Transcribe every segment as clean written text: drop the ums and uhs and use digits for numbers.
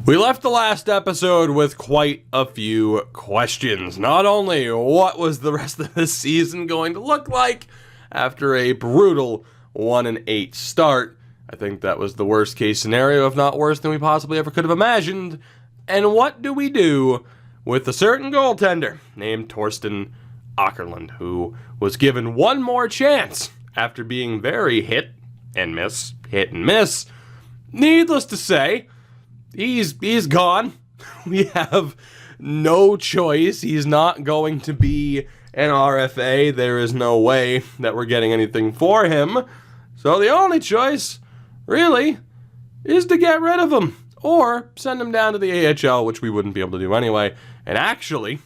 We left the last episode with quite a few questions. Not only what was the rest of the season going to look like after a brutal 1-8 start. I think that was the worst case scenario, if not worse than we possibly ever could have imagined. And what do we do with a certain goaltender named Torsten Åkerlund, who was given one more chance after being very hit and miss. Needless to say, he's gone. We have no choice. He's not going to be an RFA. There is no way that we're getting anything for him. So the only choice, really, is to get rid of him or send him down to the AHL, which we wouldn't be able to do anyway. And actually,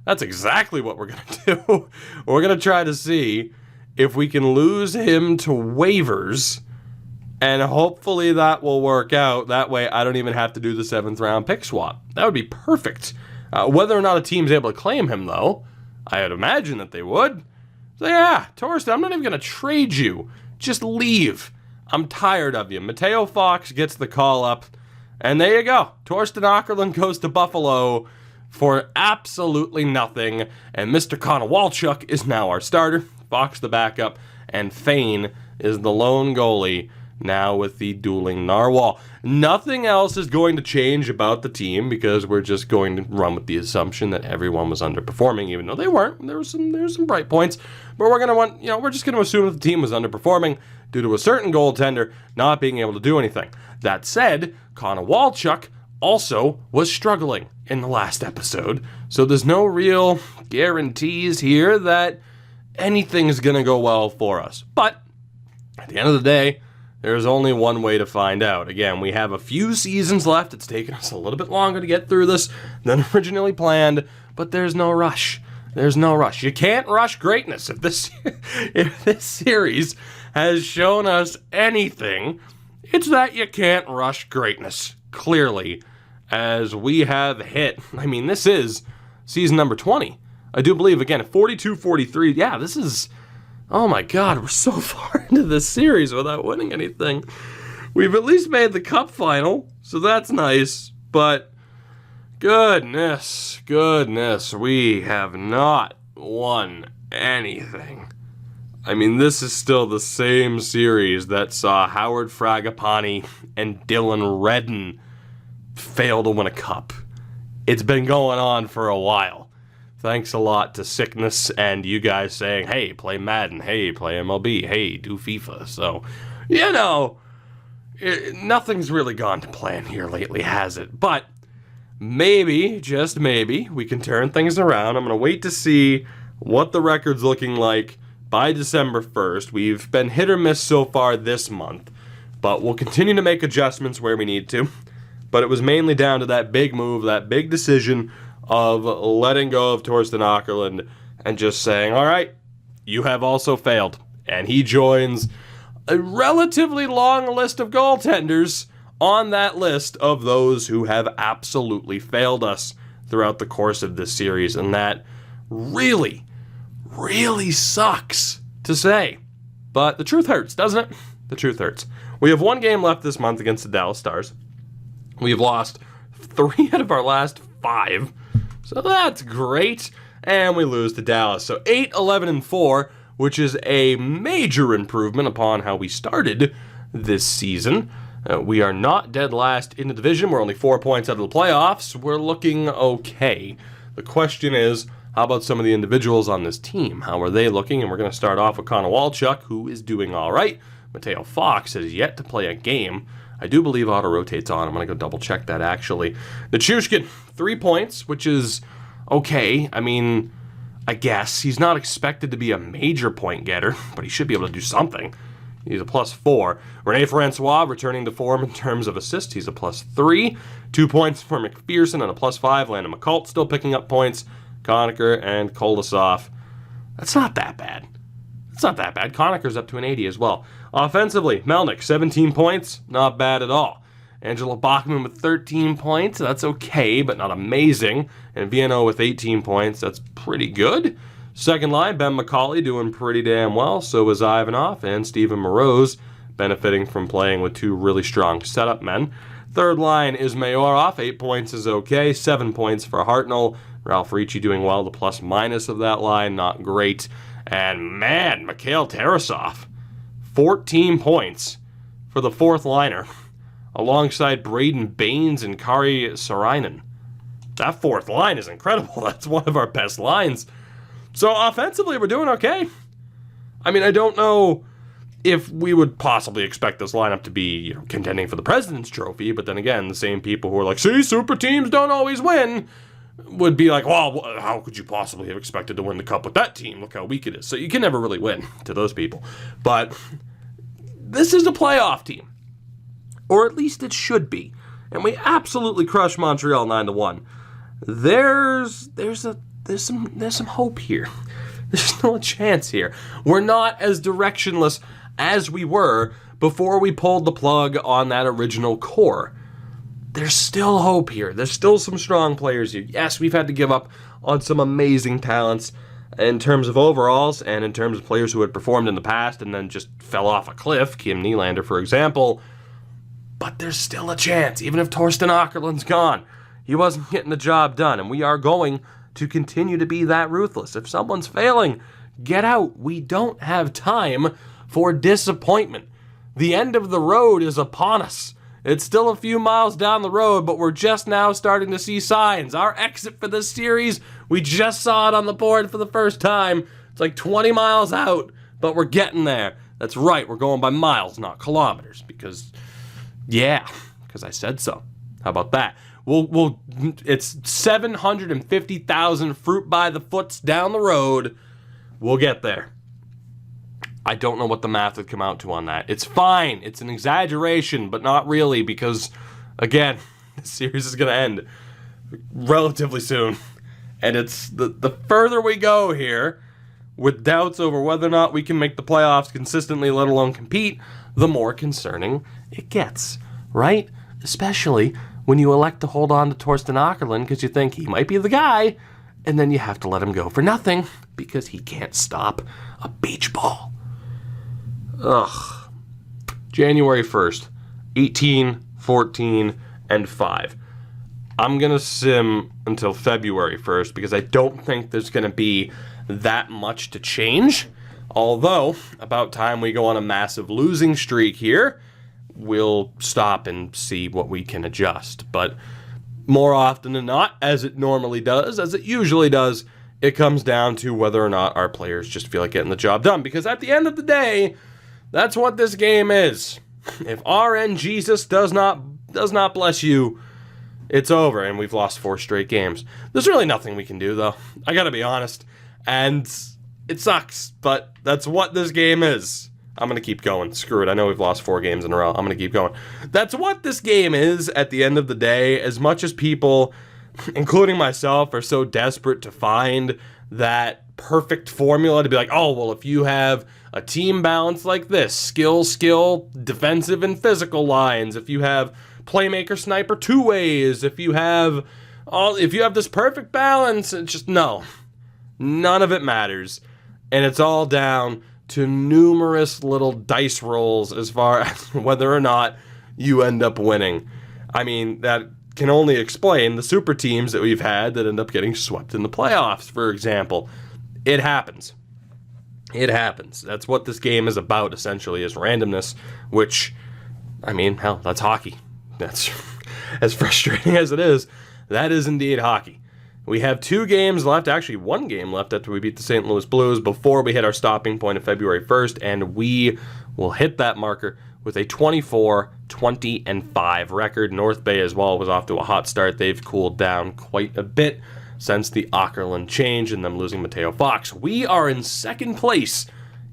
that's exactly what we're going to do. We're going to try to see if we can lose him to waivers, and hopefully that will work out. That way I don't even have to do the 7th round pick swap. That would be perfect. Whether or not a team's able to claim him, though, I would imagine that they would. So yeah, Torsten, I'm not even going to trade you. Just leave. I'm tired of you. Mateo Fox gets the call up, and there you go. Torsten Åkerlund goes to Buffalo for absolutely nothing, and Mr. Konowalchuk is now our starter, Fox the backup, and Fane is the lone goalie, now with the dueling narwhal. Nothing else is going to change about the team because we're just going to run with the assumption that everyone was underperforming, even though they weren't. There were some bright points, but we're just going to assume that the team was underperforming due to a certain goaltender not being able to do anything. That said, Konowalchuk also was struggling in the last episode, so there's no real guarantees here that anything's going to go well for us. But at the end of the day, there's only one way to find out. Again, we have a few seasons left. It's taken us a little bit longer to get through this than originally planned, but there's no rush. There's no rush. You can't rush greatness. If this series has shown us anything, it's that you can't rush greatness, clearly, as we have hit. I mean, this is season number 20. I do believe, again, 42-43. Yeah, this is... Oh my God, we're so far into this series without winning anything. We've at least made the cup final, so that's nice, but goodness, we have not won anything. I mean, this is still the same series that saw Howard Fragapane and Dylan Redden fail to win a cup. It's been going on for a while. Thanks a lot to sickness and you guys saying, hey, play Madden, hey, play MLB, hey, do FIFA. So, nothing's really gone to plan here lately, has it? But maybe, just maybe, we can turn things around. I'm going to wait to see what the record's looking like by December 1st. We've been hit or miss so far this month, but we'll continue to make adjustments where we need to. But it was mainly down to that big move, that big decision of letting go of Torsten Åkerlund and just saying, all right, you have also failed. And he joins a relatively long list of goaltenders on that list of those who have absolutely failed us throughout the course of this series. And that really, really sucks to say. But the truth hurts, doesn't it? The truth hurts. We have one game left this month against the Dallas Stars. We've lost 3 out of our last 5. So that's great, and we lose to Dallas. So 8-11-4, which is a major improvement upon how we started this season. We are not dead last in the division. We're only 4 points out of the playoffs. We're looking okay. The question is, how about some of the individuals on this team? How are they looking? And we're going to start off with Konowalchuk, who is doing all right. Mateo Fox has yet to play a game. I do believe auto-rotates on. I'm going to go double-check that, actually. Nichushkin, 3 points, which is okay. I mean, I guess. He's not expected to be a major point getter, but he should be able to do something. He's a +4. Rene Francois returning to form in terms of assists. He's a +3. 2 points for McPherson and a +5. Landon McCult still picking up points. Conacher and Kolosov. That's not that bad. It's not that bad. Conacher's up to an 80 as well. Offensively, Melnick, 17 points. Not bad at all. Angelo Bachman with 13 points. That's okay, but not amazing. And Viano with 18 points. That's pretty good. Second line, Ben McCauley doing pretty damn well. So was Ivanov and Steven Moroz, benefiting from playing with 2 really strong setup men. Third line is Mayorov. 8 points is okay. 7 points for Hartnell. Ralph Ricci doing well. The plus minus of that line, not great. And man, Mikhail Tarasov, 14 points for the fourth liner, alongside Braden Baines and Kari Saarinen. That fourth line is incredible. That's one of our best lines. So offensively, we're doing okay. I mean, I don't know if we would possibly expect this lineup to be, contending for the President's Trophy, but then again, the same people who are like, see, super teams don't always win, would be like, well, how could you possibly have expected to win the cup with that team? Look how weak it is. So you can never really win to those people. But this is a playoff team. Or at least it should be. And we absolutely crushed Montreal 9-1. There's some hope here. There's still a chance here. We're not as directionless as we were before we pulled the plug on that original core. There's still hope here. There's still some strong players here. Yes, we've had to give up on some amazing talents in terms of overalls and in terms of players who had performed in the past and then just fell off a cliff. Kim Nylander, for example. But there's still a chance, even if Torsten Åkerlund's gone. He wasn't getting the job done, and we are going to continue to be that ruthless. If someone's failing, get out. We don't have time for disappointment. The end of the road is upon us. It's still a few miles down the road, but we're just now starting to see signs. Our exit for this series, we just saw it on the board for the first time. It's like 20 miles out, but we're getting there. That's right, we're going by miles, not kilometers, because I said so. How about that? It's 750,000 fruit by the foots down the road. We'll get there. I don't know what the math would come out to on that. It's fine. It's an exaggeration, but not really, because, again, the series is going to end relatively soon. And it's the further we go here, with doubts over whether or not we can make the playoffs consistently, let alone compete, the more concerning it gets, right? Especially when you elect to hold on to Torsten Åkerlund because you think he might be the guy, and then you have to let him go for nothing because he can't stop a beach ball. Ugh. January 1st, 18, 14, and 5. I'm going to sim until February 1st because I don't think there's going to be that much to change. Although, about time we go on a massive losing streak here, we'll stop and see what we can adjust. But more often than not, as it normally does, as it usually does, it comes down to whether or not our players just feel like getting the job done. Because at the end of the day, that's what this game is. If RN Jesus does not bless you, it's over, and we've lost 4 straight games. There's really nothing we can do, though. I gotta be honest. And it sucks, but that's what this game is. I'm going to keep going. Screw it. I know we've lost 4 games in a row. I'm going to keep going. That's what this game is at the end of the day. As much as people, including myself, are so desperate to find that perfect formula to be like, oh, well, if you have a team balance like this, skill, defensive and physical lines, if you have playmaker, sniper, 2 ways, if you have this perfect balance, it's just, no. None of it matters. And it's all down to numerous little dice rolls as far as whether or not you end up winning. I mean, that can only explain the super teams that we've had that end up getting swept in the playoffs, for example. It happens. It happens. That's what this game is about, essentially, is randomness, which, I mean, hell, that's hockey. That's as frustrating as it is. That is indeed hockey. We have 2 games left, actually 1 game left after we beat the St. Louis Blues before we hit our stopping point of February 1st, and we will hit that marker with a 24-20-5 record. North Bay as well was off to a hot start. They've cooled down quite a bit since the Åkerlund change and them losing Mateo Fox. We are in second place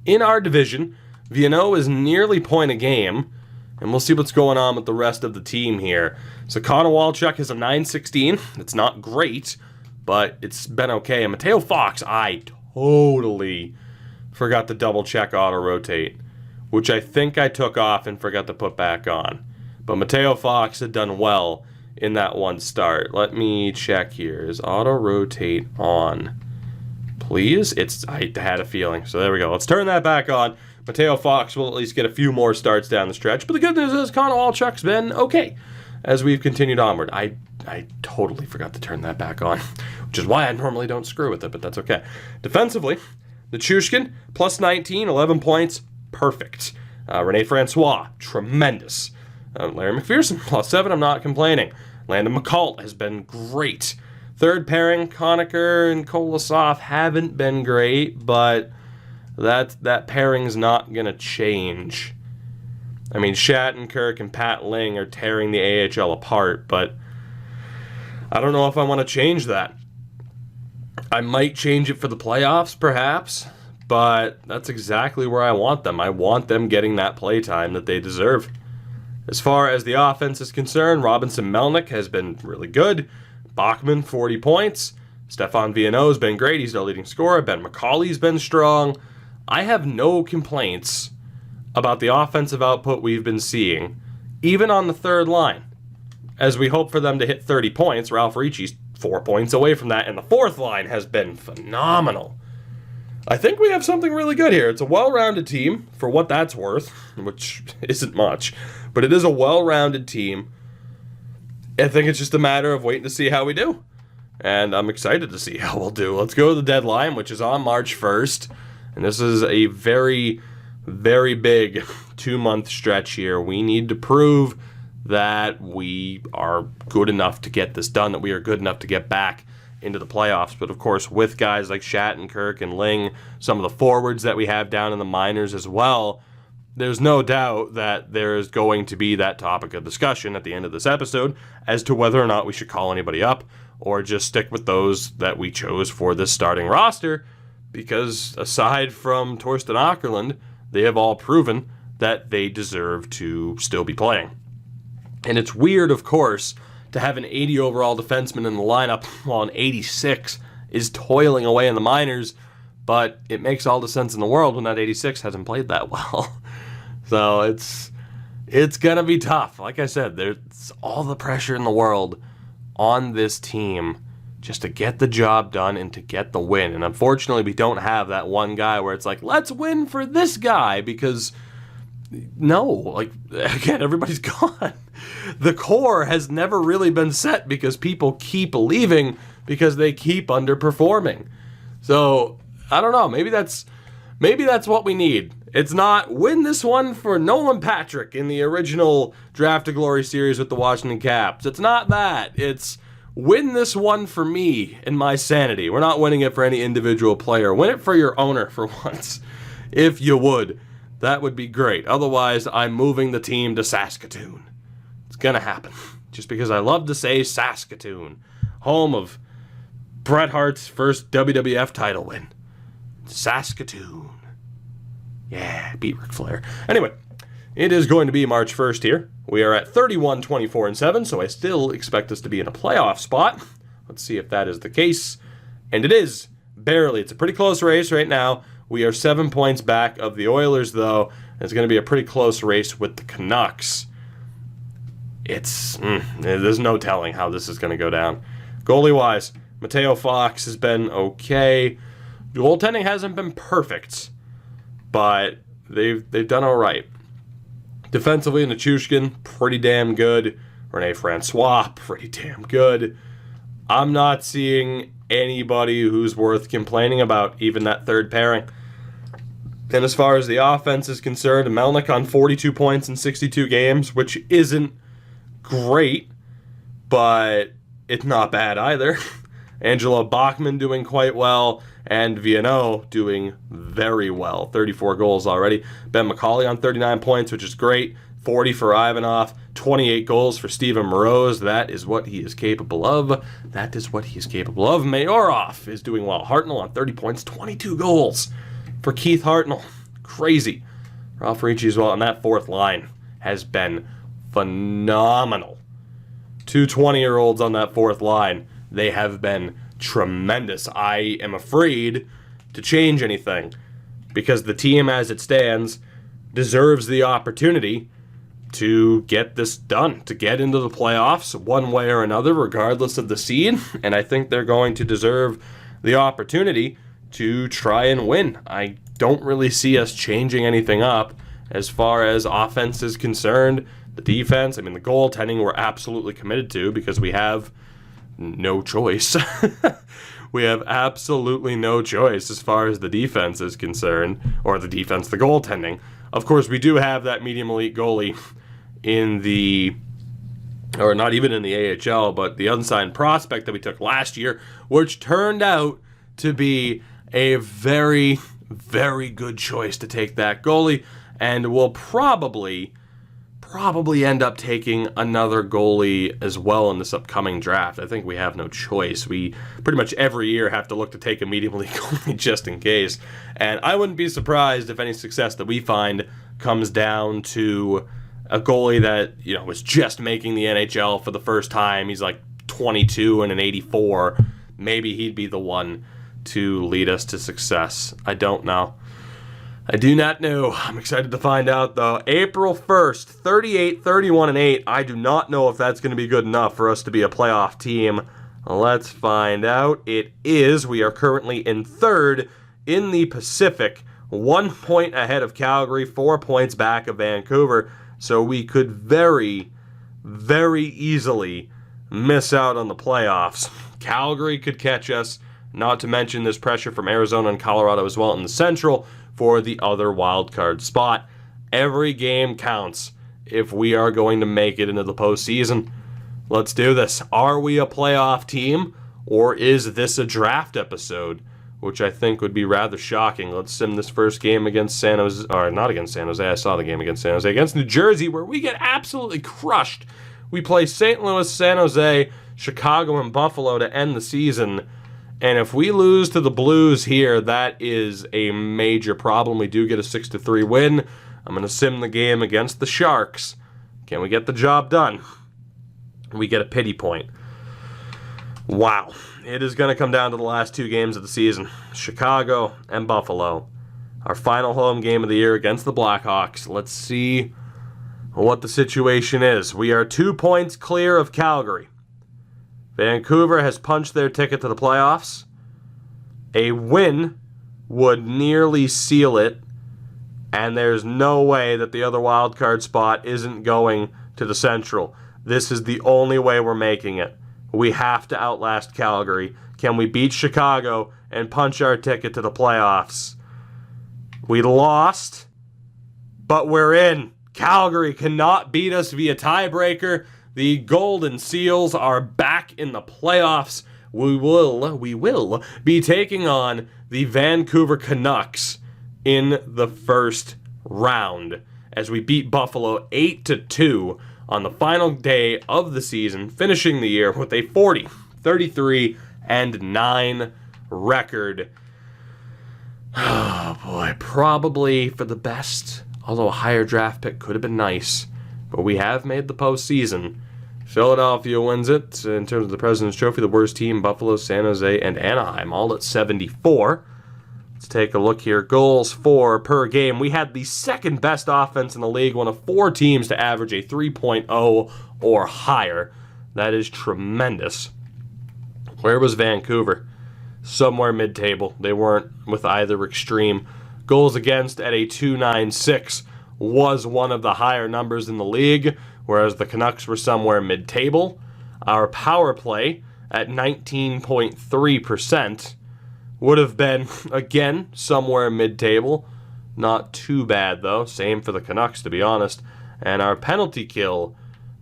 in our division. Vienno is nearly point a game, and we'll see what's going on with the rest of the team here. So Connor Walchuk is a 9-16. It's not great, but it's been okay. And Mateo Fox, I totally forgot to double-check auto-rotate, which I think I took off and forgot to put back on. But Mateo Fox had done well in that one start. Let me check here. Is auto-rotate on? Please? I had a feeling. So there we go. Let's turn that back on. Mateo Fox will at least get a few more starts down the stretch. But the good news is Connor Walchuk's been okay. as we've continued onward. I totally forgot to turn that back on, which is why I normally don't screw with it, but that's okay. Defensively, Nichushkin, plus 19, 11 points, perfect. Rene Francois, tremendous. Larry McPherson, plus 7, I'm not complaining. Landon McCult has been great. Third pairing, Conacher and Kolosov haven't been great, but that pairing's not going to change. I mean, Shattenkirk and Pat Ling are tearing the AHL apart, but I don't know if I want to change that. I might change it for the playoffs, perhaps, but that's exactly where I want them. I want them getting that play time that they deserve. As far as the offense is concerned, Robinson Melnick has been really good. Bachman, 40 points. Stefan Viano's been great. He's their leading scorer. Ben McCauley's been strong. I have no complaints about the offensive output we've been seeing, even on the third line. As we hope for them to hit 30 points, Ralph Ricci's 4 points away from that, and the fourth line has been phenomenal. I think we have something really good here. It's a well-rounded team, for what that's worth, which isn't much, but it is a well-rounded team. I think it's just a matter of waiting to see how we do, and I'm excited to see how we'll do. Let's go to the deadline, which is on March 1st, and this is a very, very big 2-month stretch here. We need to prove that we are good enough to get this done, that we are good enough to get back into the playoffs. But of course, with guys like Shattenkirk and Ling, some of the forwards that we have down in the minors as well, there's no doubt that there is going to be that topic of discussion at the end of this episode as to whether or not we should call anybody up or just stick with those that we chose for this starting roster, because aside from Torsten Åkerlund, they have all proven that they deserve to still be playing. And it's weird, of course, to have an 80 overall defenseman in the lineup while an 86 is toiling away in the minors, but it makes all the sense in the world when that 86 hasn't played that well. So it's going to be tough. Like I said, there's all the pressure in the world on this team just to get the job done and to get the win. And unfortunately, we don't have that one guy where it's like, let's win for this guy, because no, like, again, everybody's gone. The core has never really been set because people keep leaving because they keep underperforming. So, I don't know, maybe that's what we need. It's not win this one for Nolan Patrick in the original Draft to Glory series with the Washington Caps. It's not that. It's win this one for me and my sanity. We're not winning it for any individual player. Win it for your owner for once, if you would. That would be great. Otherwise, I'm moving the team to Saskatoon. It's gonna happen. Just because I love to say Saskatoon, home of Bret Hart's first WWF title win. Saskatoon. Yeah, beat Ric Flair. Anyway, it is going to be March 1st here. We are at 31, 24, and 7, so I still expect us to be in a playoff spot. Let's see if that is the case. And it is. Barely. It's a pretty close race right now. We are 7 points back of the Oilers, though. It's going to be a pretty close race with the Canucks. There's no telling how this is going to go down. Goalie-wise, Mateo Fox has been okay. Goaltending hasn't been perfect, but they've done all right. Defensively, Nichushkin, pretty damn good. Rene Francois, pretty damn good. I'm not seeing anybody who's worth complaining about, even that third pairing. And as far as the offense is concerned, Melnick on 42 points in 62 games, which isn't great, but it's not bad either. Angelo Bachman doing quite well, and Viano doing very well. 34 goals already. Ben McCauley on 39 points, which is great. 40 for Ivanov. 28 goals for Steven Moroz. That is what he is capable of. Mayorov is doing well. Hartnell on 30 points, 22 goals for Keith Hartnell. Crazy. Ralph Ricci as well, and that fourth line has been phenomenal. 2 20-year-olds on that fourth line. They have been tremendous. I am afraid to change anything because the team as it stands deserves the opportunity to get this done, to get into the playoffs one way or another, regardless of the seed. And I think they're going to deserve the opportunity to try and win. I don't really see us changing anything up as far as offense is concerned. The defense, I mean, the goaltending we're absolutely committed to because we have no choice. We have absolutely no choice as far as the defense is concerned, or the goaltending. Of course, we do have that medium elite goalie in the, or not even in the AHL, but the unsigned prospect that we took last year, which turned out to be a very, very good choice to take that goalie, and we'll probably end up taking another goalie as well in this upcoming draft. I think we have no choice. We pretty much every year have to look to take a medium elite goalie just in case. And I wouldn't be surprised if any success that we find comes down to a goalie that, you know, was just making the NHL for the first time. He's like 22 and an 84. Maybe he'd be the one to lead us to success. I don't know. I do not know. I'm excited to find out, though. April 1st, 38, 31, and 8. I do not know if that's going to be good enough for us to be a playoff team. Let's find out. It is. We are currently in third in the Pacific, 1 point ahead of Calgary, 4 points back of Vancouver. So we could very, very easily miss out on the playoffs. Calgary could catch us, not to mention this pressure from Arizona and Colorado as well in the Central for the other wild card spot. Every game counts if we are going to make it into the postseason. Let's do this. Are we a playoff team, or is this a draft episode? Which I think would be rather shocking. Let's sim this first game against San Jose, or not against San Jose, I saw the game against San Jose, against New Jersey, where we get absolutely crushed. We play St. Louis, San Jose, Chicago, and Buffalo to end the season. And if we lose to the Blues here, that is a major problem. We do get a 6-3 win. I'm going to sim the game against the Sharks. Can we get the job done? We get a pity point. Wow. It is going to come down to the last two games of the season. Chicago and Buffalo. Our final home game of the year against the Blackhawks. Let's see what the situation is. We are 2 points clear of Calgary. Vancouver has punched their ticket to the playoffs. A win would nearly seal it, and there's no way that the other wild card spot isn't going to the Central. This is the only way we're making it. We have to outlast Calgary. Can we beat Chicago and punch our ticket to the playoffs? We lost, but we're in. Calgary cannot beat us via tiebreaker. The Golden Seals are back in the playoffs. We will be taking on the Vancouver Canucks in the first round as we beat Buffalo 8-2 on the final day of the season, finishing the year with a 40, 33, and 9 record. Oh boy, probably for the best, although a higher draft pick could have been nice, but we have made the postseason. Philadelphia wins it in terms of the President's Trophy. The worst team, Buffalo, San Jose, and Anaheim, all at 74. Let's take a look here. Goals for per game. We had the second best offense in the league, one of 4 teams to average a 3.0 or higher. That is tremendous. Where was Vancouver? Somewhere mid-table. They weren't with either extreme. Goals against at a 2.96 was one of the higher numbers in the league, whereas the Canucks were somewhere mid-table. Our power play at 19.3% would have been, again, somewhere mid-table. Not too bad, though. Same for the Canucks, to be honest. And our penalty kill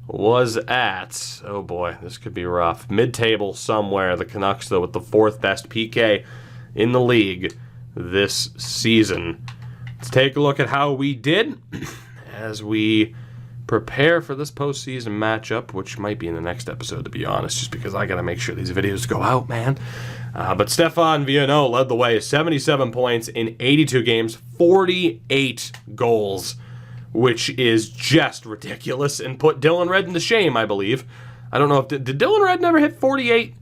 was at, oh boy, this could be rough, mid-table somewhere. The Canucks, though, with the 4th best PK in the league this season. Let's take a look at how we did as we prepare for this postseason matchup, which might be in the next episode, to be honest, just because I got to make sure these videos go out, man. But Stefan Viano led the way, 77 points in 82 games, 48 goals, which is just ridiculous, and put Dylan Redden to shame, I believe. I don't know if... Did Dylan Redden ever hit 48?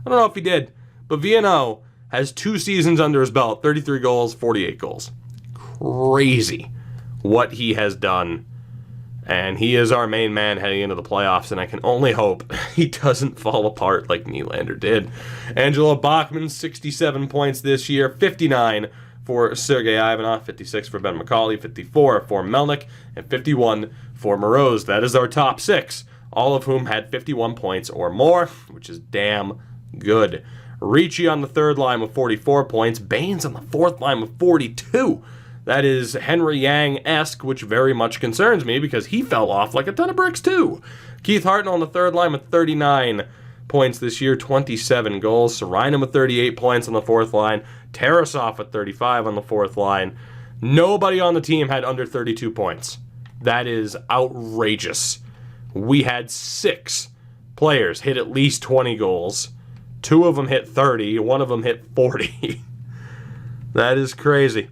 I don't know if he did. But Viano has 2 seasons under his belt, 33 goals, 48 goals. Crazy what he has done. And he is our main man heading into the playoffs, and I can only hope he doesn't fall apart like Nylander did. Angelo Bachman, 67 points this year, 59 for Sergei Ivanov, 56 for Ben McCauley, 54 for Melnick, and 51 for Moroz. That is our top 6, all of whom had 51 points or more, which is damn good. Ricci on the third line with 44 points. Baines on the fourth line with 42. That is Henry Yang-esque, which very much concerns me because he fell off like a ton of bricks too. Keith Hartnell on the third line with 39 points this year, 27 goals. Sarainen with 38 points on the fourth line. Tarasov with 35 on the fourth line. Nobody on the team had under 32 points. That is outrageous. We had 6 players hit at least 20 goals. 2 of them hit 30. 1 of them hit 40. That is crazy.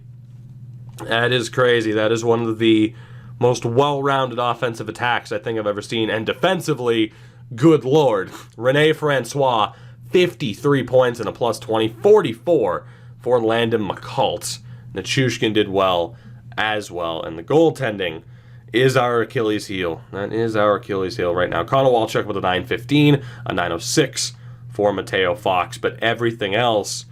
That is crazy. That is one of the most well-rounded offensive attacks I think I've ever seen. And defensively, good lord. Rene Francois, 53 points and a plus 20. 44 for Landon McCult. Nichushkin did well as well. And the goaltending is our Achilles heel. That is our Achilles heel right now. Connor Walchuk with a 915, a 906 for Mateo Fox. But everything else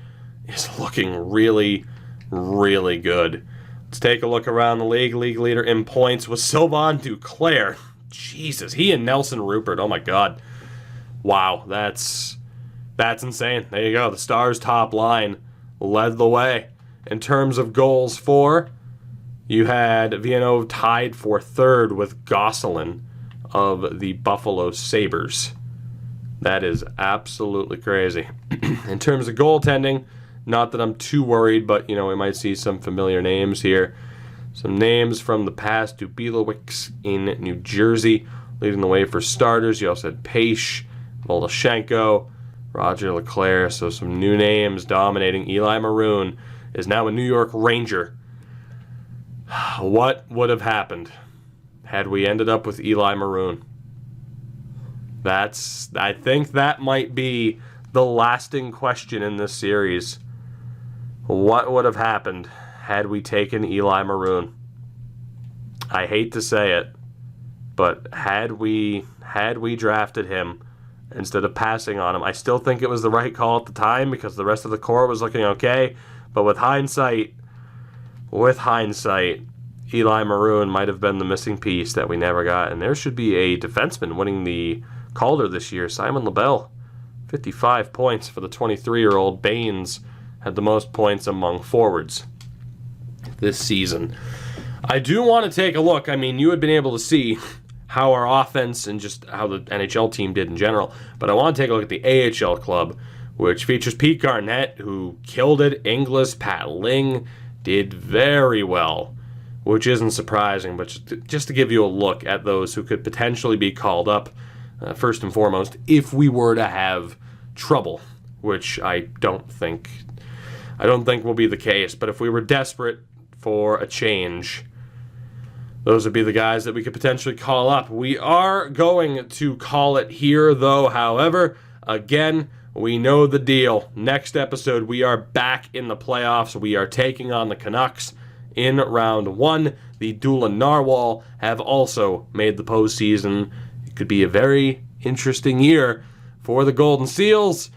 is looking really, really good. Let's take a look around the league. League leader in points was Sylvain Duclair. Jesus, he and Nelson Rupert. Oh my God. Wow, that's insane. There you go. The Stars' top line led the way. In terms of goals for, you had Villeneuve tied for third with Gosselin of the Buffalo Sabres. That is absolutely crazy. In terms of goaltending, not that I'm too worried, but, we might see some familiar names here. Some names from the past. Dubilowicz in New Jersey, leading the way for starters. You also had Pache, Voloshenko, Roger Leclerc. So some new names dominating. Eli Maroon is now a New York Ranger. What would have happened had we ended up with Eli Maroon? I think that might be the lasting question in this series. What would have happened had we taken Eli Maroon? I hate to say it, but had we drafted him instead of passing on him, I still think it was the right call at the time because the rest of the core was looking okay. But with hindsight, Eli Maroon might have been the missing piece that we never got. And there should be a defenseman winning the Calder this year, Simon LaBelle. 55 points for the 23-year-old. Baines had the most points among forwards this season. I do want to take a look. I mean, you had been able to see how our offense and just how the NHL team did in general, but I want to take a look at the AHL club, which features Pete Garnett, who killed it. Inglis, Pat Ling did very well, which isn't surprising, but just to give you a look at those who could potentially be called up, first and foremost, if we were to have trouble, which I don't think will be the case, but if we were desperate for a change, those would be the guys that we could potentially call up. We are going to call it here, though. However, again, we know the deal. Next episode, we are back in the playoffs. We are taking on the Canucks in round 1. The Dula Narwhal have also made the postseason. It could be a very interesting year for the Golden Seals,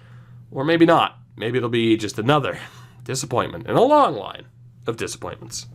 or maybe not. Maybe it'll be just another disappointment in a long line of disappointments.